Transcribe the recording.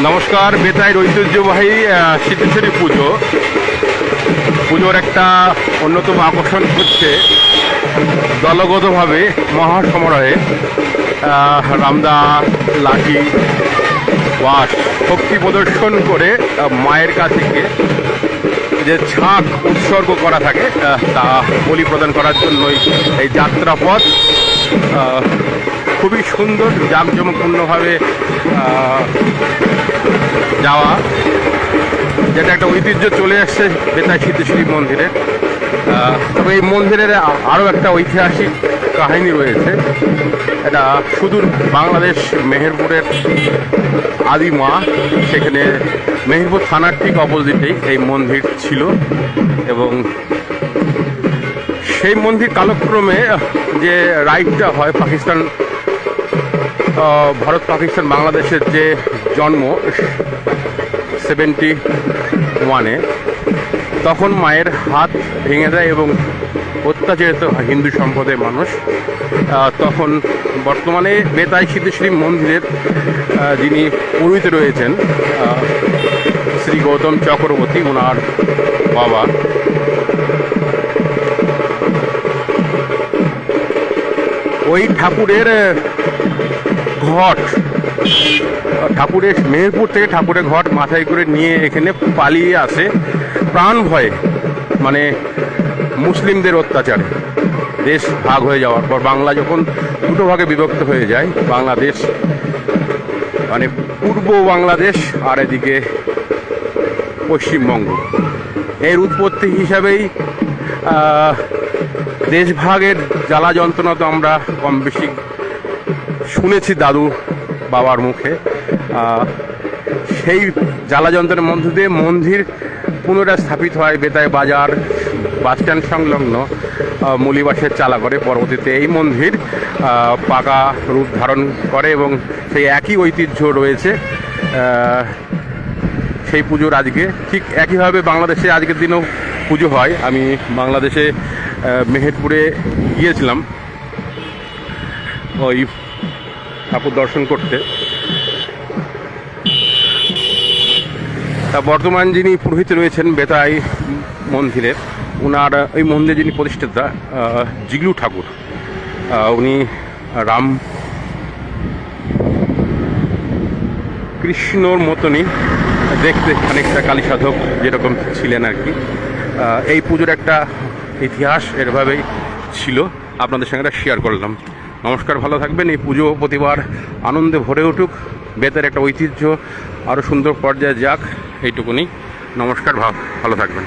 নমস্কার। বেতাইয়ের ঐতিহ্যবাহী সিদ্ধেশ্বরী পুজোর একটা অন্যতম আকর্ষণ হচ্ছে দলগতভাবে মহাসমারোহে রামদা লাঠি বাঁশ শক্তি প্রদর্শন করে মায়ের কাছে গিয়ে যে ছাঁক উৎসর্গ করা থাকে তা বলি প্রদান করার জন্যই এই যাত্রাপথ খুবই সুন্দর জাঁকজমকপূর্ণভাবে যাওয়া, যেটা একটা ঐতিহ্য চলে আসছে বেতাই সিদ্ধেশ্বরী মন্দিরে। তবে এই মন্দিরের আরও একটা ঐতিহাসিক কাহিনী রয়েছে। এটা সুদূর বাংলাদেশ মেহেরপুরের আদি মা, সেখানে মেহেরপুর থানার ঠিক অপোজিটেই এই মন্দির ছিল এবং সেই মন্দির কালক্রমে যে রাইটটা হয় পাকিস্তান, ভারত পাকিস্তান বাংলাদেশের যে জন্ম 71-এ, তখন মায়ের হাত ভেঙে দেয় এবং অত্যাচারিত হিন্দু সম্প্রদায়ের মানুষ। তখন বর্তমানে বেতাই সিদ্ধেশ্বরী মন্দিরের যিনি পুরোহিত রয়েছেন শ্রী গৌতম চক্রবর্তী, ওনার বাবা, ওই ঠাকুরের ঠাকুরের মেহেরপুর থেকে ঠাকুরের ঘট মাথায় করে নিয়ে এখানে পালিয়ে আসে প্রাণ ভয়ে, মানে মুসলিমদের অত্যাচারে। দেশ ভাগ হয়ে যাওয়ার পর বাংলা যখন দুটো ভাগে বিভক্ত হয়ে যায়, বাংলাদেশ মানে পূর্ব বাংলাদেশ আর এদিকে পশ্চিমবঙ্গ, এর উৎপত্তি হিসাবেই দেশভাগের জ্বালা যন্ত্রণা তো আমরা কম বেশি শুনেছি দাদু বাবার মুখে। সেই জ্বালা যন্ত্রণার মধ্য দিয়ে মন্দির পুনরায় স্থাপিত হয় বেতাই বাজার বাসস্ট্যান্ড সংলগ্ন মুলিবাসের চালা করে। পরবর্তীতে এই মন্দির পাকা রূপ ধারণ করে এবং সেই একই ঐতিহ্য রয়েছে। সেই পুজোর আজকে ঠিক একইভাবে বাংলাদেশে আজকের দিনেও পুজো হয়। আমি বাংলাদেশে মেহেরপুরে গিয়েছিলাম ওই ঠাকুর দর্শন করতে। তা বর্তমান যিনি পুরোহিত রয়েছেন বেতাই মন্দিরের, ওনার ওই মন্দিরে যিনি প্রতিষ্ঠাতা জিগলু ঠাকুর, উনি রাম কৃষ্ণর মতনই দেখতে, খানিকটা কালী সাধক যেরকম ছিলেন আর কি। এই পুজোর একটা ইতিহাস এরভাবেই ছিল, আপনাদের সঙ্গে শেয়ার করলাম। নমস্কার, ভালো থাকবেন। এই পুজো প্রতিবার আনন্দে ভরে উঠুক, বেতার একটা ঐতিহ্য আরও সুন্দর পর্যায়ে যাক, এইটুকুনি। নমস্কার, ভালো থাকবেন।